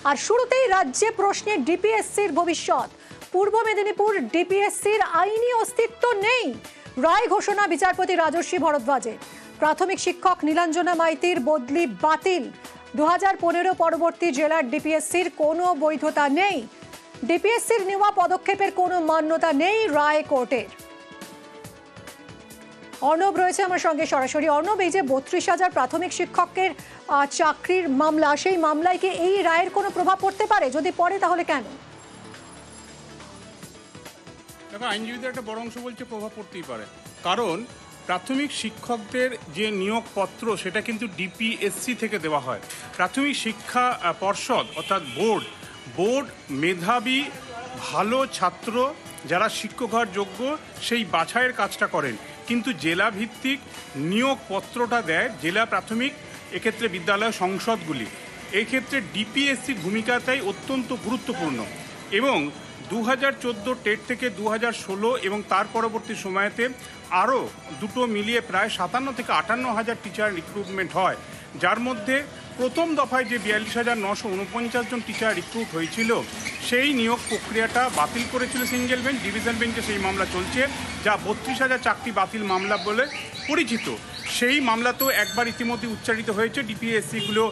আর শুরুতেই রাজ্যে প্রশ্নে ডিপিএসসির ভবিষ্যৎ। পূর্ব মেদিনীপুর ডিপিএসসির আইনি অস্তিত্ব নেই, রায় ঘোষণা বিচারপতি রাজস্বী ভরদ্বাজের। প্রাথমিক শিক্ষক নীলাঞ্জনা মাইতির বদলি বাতিল। 2015 পরবর্তী জেলার ডিপিএসসির কোনো বৈধতা নেই। ডিপিএসসির নেওয়া পদক্ষেপের কোনো মান্যতা নেই রায় কোর্টের। অর্ণব রয়েছে আমার সঙ্গে সরাসরি। অর্ণব, এই যে 32,000 প্রাথমিক শিক্ষকের চাকরির মামলা, সেই মামলায় কি এই রায়ের কোনো প্রভাব পড়তে পারে? যদি পড়ে তাহলে কেন? দেখো, আইনজীবীদের একটা বড় অংশ বলছে প্রভাব পড়তেই পারে, কারণ প্রাথমিক শিক্ষকদের যে নিয়োগপত্র সেটা কিন্তু ডিপিএসসি থেকে দেওয়া হয়। প্রাথমিক শিক্ষা পর্ষদ অর্থাৎ বোর্ড মেধাবী ভালো ছাত্র যারা শিক্ষক হওয়ার যোগ্য সেই বাছাইয়ের কাজটা করেন, কিন্তু জেলা ভিত্তিক নিয়োগপত্রটা দেয় জেলা প্রাথমিক এক্ষেত্রে বিদ্যালয় সংসদগুলি। এই ক্ষেত্রে ডিপিএসসির ভূমিকাটাই অত্যন্ত গুরুত্বপূর্ণ। এবং 2014 টেট থেকে 2016 এবং তার পরবর্তী সময়তে আরও দুটো মিলিয়ে প্রায় 57 থেকে 58,000 টিচার রিক্রুটমেন্ট হয়, যার মধ্যে প্রথম দফায় যে 42,949 জন টিচার রিক্রুট হয়েছিল সেই নিয়োগ প্রক্রিয়াটা বাতিল করেছিল সিঙ্গেল বেঞ্চ। ডিভিশন বেঞ্চে সেই মামলা চলছে, যা 32,000 চাকরি বাতিল মামলা বলে পরিচিত। সেই মামলা তো একবার ইতিমধ্যে উচ্চারিত হয়েছে ডিপিএসসিগুলো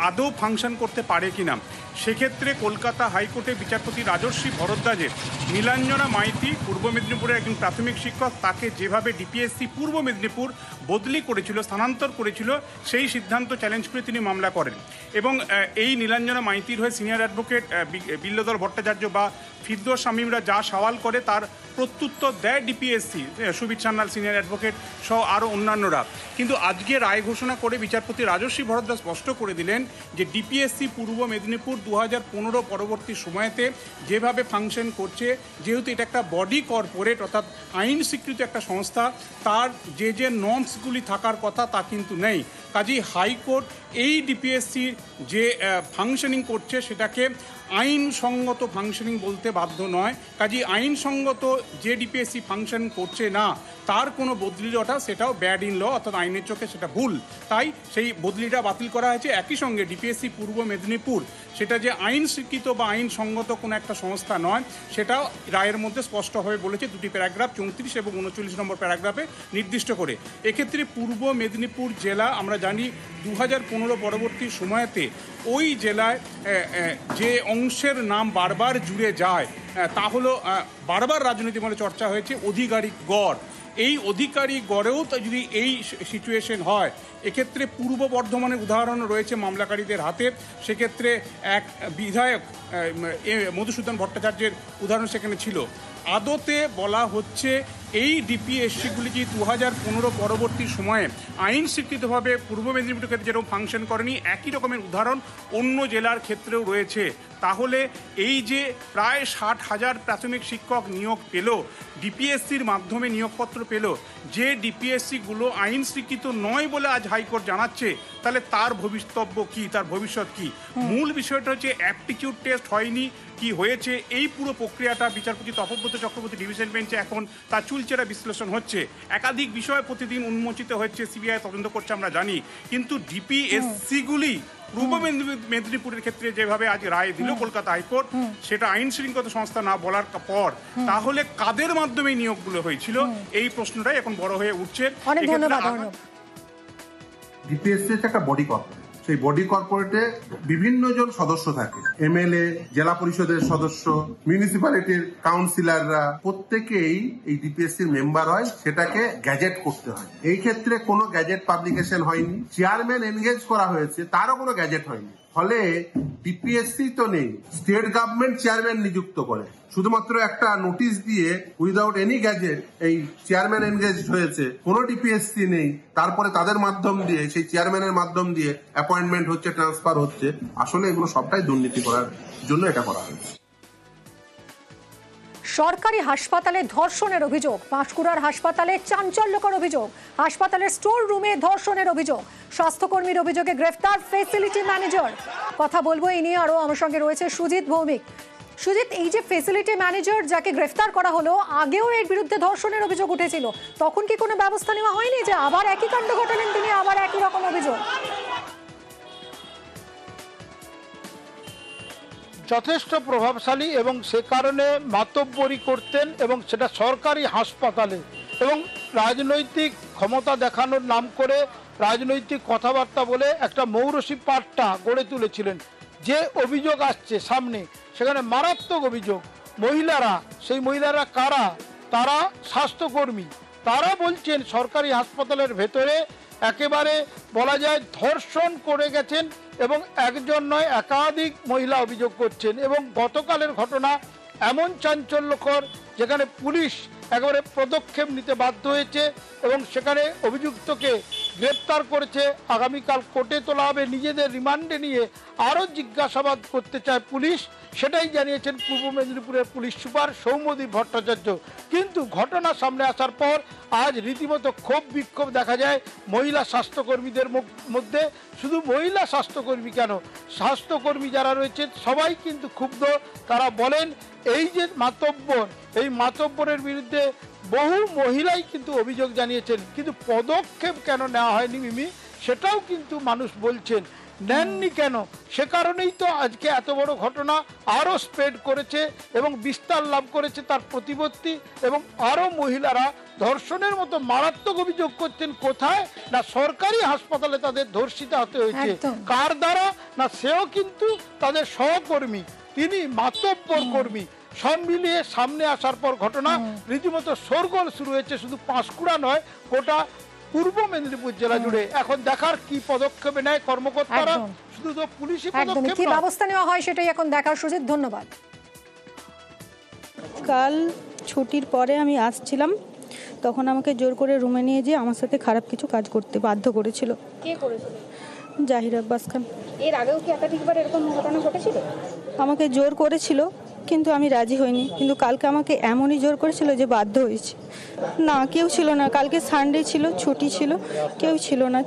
আদৌ ফাংশন করতে পারে কিনা। সেক্ষেত্রে কলকাতা হাইকোর্টে বিচারপতি রাজস্বী ভরদ্বাজের নীলাঞ্জনা মাইতি পূর্ব মেদিনীপুরের একজন প্রাথমিক শিক্ষক, তাকে যেভাবে ডিপিএসসি পূর্ব মেদিনীপুর বদলি করেছিল, স্থানান্তর করেছিল, সেই সিদ্ধান্ত চ্যালেঞ্জ করে তিনি মামলা করেন। এবং এই নীলাঞ্জনা মাইতির হয়ে সিনিয়র অ্যাডভোকেট বিল্লদল ভট্টাচার্য বা ফিরদৌস শামীমরা যা সওয়াল করে তার প্রত্যুত্তর দেয় ডিপিএসসি, সুবিত সান্যাল সিনিয়র অ্যাডভোকেট সহ আরও অন্যান্যরা। কিন্তু আজকে রায় ঘোষণা করে বিচারপতি রাজস্বী ভরদ্বাজ স্পষ্ট করে দিলেন যে ডিপিএসসি পূর্ব মেদিনীপুর 2015 পরবর্তী সময়তে যেভাবে ফাংশন করছে, যেহেতু এটা একটা বডি কর্পোরেট অর্থাৎ আইন স্বীকৃত একটা সংস্থা, তার যে নর্মসগুলি থাকার কথা তা কিন্তু নেই। কাজেই হাইকোর্ট এই ডিপিএসসির যে ফাংশনিং করছে সেটাকে আইনসঙ্গত ফাংশনিং বলতে বাধ্য নয়। কাজেই আইনসঙ্গত যে ডিপিএসসি ফাংশন করছে না তার কোনো বদলির ওঠা সেটাও ব্যাড ইন ল, অর্থাৎ আইনের চোখে সেটা ভুল। তাই সেই বদলিটা বাতিল করা হয়েছে। একই সঙ্গে ডিপিএসসি পূর্ব মেদিনীপুর সেটা যে আইন স্বীকৃত বা আইনসঙ্গত কোনো একটা সংস্থা নয় সেটাও রায়ের মধ্যে স্পষ্টভাবে বলেছে, দুটি প্যারাগ্রাফ 34 এবং 39 নম্বর প্যারাগ্রাফে নির্দিষ্ট করে। এক্ষেত্রে পূর্ব মেদিনীপুর জেলা আমরা জানি 2015 পরবর্তী সময়তে ওই জেলায় যে অংশের নাম বারবার জুড়ে যায় তা হলো, বারবার রাজনীতি বলে চর্চা হয়েছে অধিকারিক গড়। এই অধিকারী গড়েও তো যদি এই সিচুয়েশন হয়, এক্ষেত্রে পূর্ব বর্ধমানের উদাহরণ রয়েছে মামলাকারীদের হাতে। সেক্ষেত্রে এক বিধায়ক মধুসূদন ভট্টাচার্যের উদাহরণ সেখানে ছিল। আদতে বলা হচ্ছে এই ডিপিএসসিগুলি যে 2015 পরবর্তী সময়ে আইন স্বীকৃতভাবে পূর্ব মেদিনীপুর ক্ষেত্রে যেরকম ফাংশন করেনি, একই রকমের উদাহরণ অন্য জেলার ক্ষেত্রেও রয়েছে। তাহলে এই যে প্রায় 60,000 প্রাথমিক শিক্ষক নিয়োগ পেল, ডিপিএসসির মাধ্যমে নিয়োগপত্র পেল, যে ডিপিএসসিগুলো আইন স্বীকৃত নয় বলে আজ হাইকোর্ট জানাচ্ছে, তাহলে তার ভবিষ্যৎ কি, তার ভবিষ্যৎ কি? মূল বিষয়টা হচ্ছে অ্যাপটিটিউড টেস্ট হয়নি, কি হয়েছে, এই পুরো প্রক্রিয়াটা বিচারপতি তপব্রত চক্রবর্তী ডিভিশন বেঞ্চে এখন তার চুলচেরা বিশ্লেষণ হচ্ছে। একাধিক বিষয় প্রতিদিন উন্মোচিত হচ্ছে, সিবিআই তদন্ত করছে আমরা জানি, কিন্তু ডিপিএসসিগুলি পূর্ব মেদিনীপুরের ক্ষেত্রে যেভাবে আজ রায় দিল কলকাতা হাইকোর্ট, সেটা আইন শৃঙ্খলা সংস্থা না বলার পর তাহলে কাদের মাধ্যমে নিয়োগগুলো হয়েছিল, এই প্রশ্নটাই এখন বড় হয়ে উঠছে। অনেক ধন্যবাদ অর্ণব। ডিপিএসসি একটা বডি কর্পোরেট, সেই বডি কর্পোরেটে বিভিন্ন জন সদস্য থাকে, এমএলএ, জেলা পরিষদের সদস্য, মিউনিসিপ্যালিটির কাউন্সিলররা, প্রত্যেকেই এই ডিপিএসসির মেম্বার হয়। সেটাকে গ্যাজেট করতে হয়। এই ক্ষেত্রে কোনো গ্যাজেট পাবলিকেশন হয়নি। চেয়ারম্যান এনগেজ করা হয়েছে, তারও কোনো গ্যাজেট হয়নি। ফলে ডিপিএসসি তো নেই, স্টেট গভর্নমেন্ট চেয়ারম্যান নিযুক্ত করে, শুধুমাত্র একটা নোটিশ দিয়ে উইদাউট এনি গ্যাজেট এই চেয়ারম্যান এনগেজ হয়েছে। কোনো ডিপিএসসি নেই, তারপরে তাদের মাধ্যম দিয়ে, সেই চেয়ারম্যানের মাধ্যম দিয়ে অ্যাপয়েন্টমেন্ট হচ্ছে, ট্রান্সফার হচ্ছে। আসলে এগুলো সবটাই দুর্নীতি করার জন্য এটা করা হয়েছে। সরকারি হাসপাতালে ধর্ষণের অভিযোগ, পাঁশকুড়ার হাসপাতালে চাঞ্চল্যকর অভিযোগ, হাসপাতালের স্টোর রুমে ধর্ষণের অভিযোগ, স্বাস্থ্যকর্মীর অভিযোগে গ্রেফতার ফেসিলিটি ম্যানেজার। কথা বলবো এই নিয়ে আরো, আমার সঙ্গে রয়েছে সুজিত ভৌমিক। সুজিত, এই যে ফেসিলিটি ম্যানেজার যাকে গ্রেফতার করা হলো, আগেও এর বিরুদ্ধে ধর্ষণের অভিযোগ উঠেছিল, তখন কি কোনো ব্যবস্থা নেওয়া হয়নি যে আবার একই কাণ্ড ঘটালেন তিনি, আবার একই রকম অভিযোগ? যথেষ্ট প্রভাবশালী এবং সে কারণে মাতব্বরি করতেন এবং সেটা সরকারি হাসপাতালে এবং রাজনৈতিক ক্ষমতা দেখানোর নাম করে রাজনৈতিক কথাবার্তা বলে একটা মৌরসি পাট্টা গড়ে তুলেছিলেন। যে অভিযোগ আসছে সামনে সেখানে মারাত্মক অভিযোগ। মহিলারা, সেই মহিলারা কারা? তারা স্বাস্থ্যকর্মী। তারা বলছেন সরকারি হাসপাতালের ভেতরে একেবারে বলা যায় ধর্ষণ করে গেছেন এবং একজন নয় একাধিক মহিলা অভিযোগ করছেন। এবং গতকালের ঘটনা এমন চাঞ্চল্যকর যেখানে পুলিশ একেবারে পদক্ষেপ নিতে বাধ্য হয়েছে এবং সেখানে অভিযুক্তকে গ্রেপ্তার করেছে। আগামীকাল কোর্টে তোলা হবে, নিজেদের রিমান্ডে নিয়ে আরও জিজ্ঞাসাবাদ করতে চায় পুলিশ, সেটাই জানিয়েছেন পূর্ব মেদিনীপুরের পুলিশ সুপার সৌম্যদীপ ভট্টাচার্য। কিন্তু ঘটনা সামনে আসার পর আজ রীতিমতো ক্ষোভ বিক্ষোভ দেখা যায় মহিলা স্বাস্থ্যকর্মীদের মধ্যে। শুধু মহিলা স্বাস্থ্যকর্মী কেন, স্বাস্থ্যকর্মী যারা রয়েছেন সবাই কিন্তু ক্ষুব্ধ। তারা বলেন এই যে মাতব্বর, এই মাতব্বরের বিরুদ্ধে বহু মহিলাই কিন্তু অভিযোগ জানিয়েছেন, কিন্তু পদক্ষেপ কেন নেওয়া হয়নি মিমি, সেটাও কিন্তু মানুষ বলছেন। নেননি কেন? সে কারণেই তো আজকে এত বড় ঘটনা আরও স্প্রেড করেছে এবং বিস্তার লাভ করেছে তার প্রতিপত্তি। এবং আরও মহিলারা ধর্ষণের মতো মারাত্মক অভিযোগ করছেন। কোথায়? না সরকারি হাসপাতালে তাদের ধর্ষিতা হতে হয়েছে। কার দ্বারা? না সেও কিন্তু তাদের সহকর্মী, তিনি মাতব্বর কর্মী। সব মিলিয়ে সামনে আসার পর ঘটনা রীতিমতো শোরগোল শুরু হয়েছে, শুধু পাঁশকুড়া নয় গোটা পূর্ব মেদিনীপুর জেলা জুড়ে। এখন দেখার কি পদক্ষেপ নেয় কর্মকর্তারা, শুধু তো পুলিশি পদক্ষেপ, কি ব্যবস্থা নেওয়া হয় সেটাই এখন দেখার সুযোগ। ধন্যবাদ। কাল ছুটির পরে আমি আসছিলাম, তখন আমাকে জোর করে রুমে নিয়ে যেয়ে আমার সাথে খারাপ কিছু কাজ করতে বাধ্য করেছিল। কে করেছিল? জাহির আব্বাস খান। এর আগেও কি একাধিকবার এরকম ঘটনা ঘটেছিল? আমাকে জোর করেছিল কিন্তু আমি রাজি হইনি, কিন্তু কালকে আমাকে এমনই জোর করেছিল যে বাধ্য হয়েছি। না কেউ ছিল না, কালকে সানডে ছিল, ছুটি ছিল, কেউ ছিল না।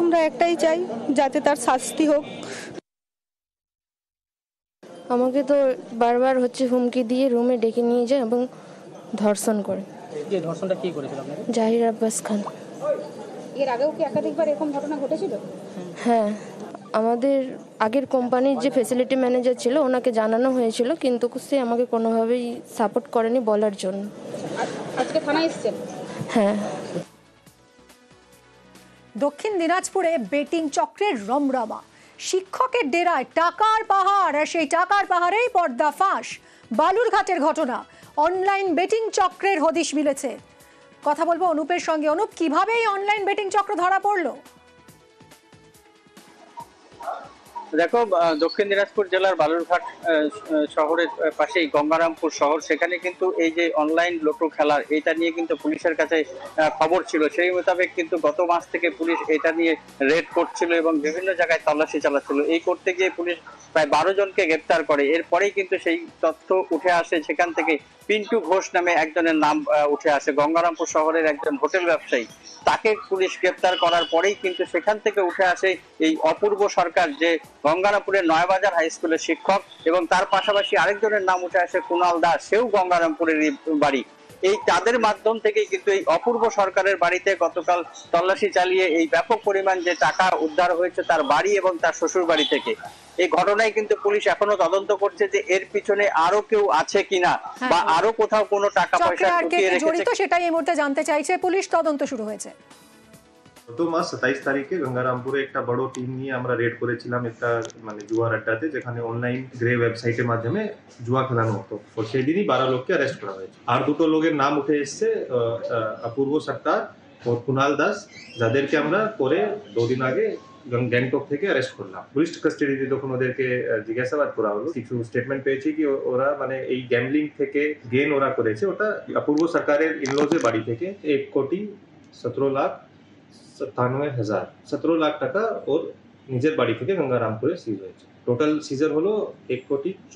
আমরা একটাই চাই যাতে তার শাস্তি হোক। আমাকে তো বারবার হুমকি দিয়ে রুমে ডেকে নিয়ে যায় এবং ধর্ষণ করে। যে ধর্ষণটা কি করেছিল আপনাকে? জাহির আব্বাস খান। এর আগেও কি একাধিকবার এরকম ঘটনা ঘটেছিল? হ্যাঁ, আমাদের আগের কোম্পানির যে ফ্যাসিলিটি ম্যানেজার ছিল ওনাকে জানানো হয়েছিল, কিন্তু সে আমাকে কোনোভাবেই সাপোর্ট করেনি বলার জন্য। আজকে থানায় এসেছেন? হ্যাঁ। দক্ষিণ দিনাজপুরে বেটিং চক্রের রমরমা। শিক্ষকের ডেরায় টাকার পাহাড়, আর সেই টাকার পাহাড়েই পর্দাফাঁস। বালুরঘাটের ঘটনা, অনলাইন বেটিং চক্রের হদিশ মিলেছে। কথা বলবো অনুপের সঙ্গে। অনুপ, কিভাবে এই অনলাইন বেটিং চক্র ধরা পড়লো? দেখো, দক্ষিণ দিনাজপুর জেলার বালুরঘাট শহরের পাশেই গঙ্গারামপুর শহর, সেখানে কিন্তু এই যে অনলাইন লোটো খেলার এটা নিয়ে কিন্তু পুলিশের কাছে খবর ছিল। সেই মোতাবেক কিন্তু গত মাস থেকে পুলিশ এটা নিয়ে রেড করছিল এবং বিভিন্ন জায়গায় তল্লাশি চালাচ্ছিল। এই করতে গিয়ে পুলিশ প্রায় 12 জনকে গ্রেপ্তার করে। এরপরেই কিন্তু সেই তথ্য উঠে আসে, সেখান থেকে পিন্টু ঘোষ নামে একজনের নাম উঠে আসে, গঙ্গারামপুর শহরের একজন হোটেল ব্যবসায়ী। তাকে পুলিশ গ্রেপ্তার করার পরেই কিন্তু সেখান থেকে উঠে আসে এই অপূর্ব সরকার, যে গঙ্গারামপুরের নয়াবাজার হাই স্কুলের শিক্ষক, এবং তার পাশাপাশি আরেকজনের নাম উঠে আসে কুণাল দাস, সেও গঙ্গারামপুরের বাড়ি। এই তাদের মাধ্যম থেকে কিন্তু এই অপূর্ব সরকারের বাড়িতে গতকাল তল্লাশি চালিয়ে এই ব্যাপক পরিমাণ যে টাকা উদ্ধার হয়েছে তার বাড়ি এবং তার শ্বশুর বাড়ি থেকে। এই ঘটনায় কিন্তু পুলিশ এখনো তদন্ত করছে যে এর পিছনে আরো কেউ আছে কিনা বা আরো কোথাও কোনো টাকা পয়সা লুকিয়ে রেখেছে, সেটাই এই মুহূর্তে জানতে চাইছে পুলিশ। তদন্ত শুরু হয়েছে। গত মাস 27 তারিখে গঙ্গারামপুরে একটা বড় টিম নিয়ে আমরা রেড করেছিলাম একটা জুয়ার আড্ডাতে, যেখানে অনলাইন গ্রে ওয়েবসাইটের মাধ্যমে জুয়া খেলানো হতো। তো সেই দিনই 12 লোককে অ্যারেস্ট করা হয়েছে। আর দুটো লোকের নাম উঠে এসছে, অপূর্ব সরকার ও কুণাল দাস, যাদেরকে আমরা পরে 2 দিন আগে গ্যাংটক থেকে অ্যারেস্ট করলাম। পুলিশ কাস্টাডিতে যখন ওদেরকে জিজ্ঞাসাবাদ করা হলো, কিছু স্টেটমেন্ট পেয়েছি কি ওরা এই গ্যাম্বলিং থেকে গেন ওরা করেছে, ওটা অপূর্ব সরকারের ইনলজের বাড়ি থেকে 1,17,97,000 লাখ টাকা ওর নিজের বাড়ি থেকে গঙ্গারামপুরে সিজ হয়েছে। টোটাল সিজার হলো 1,40,00,000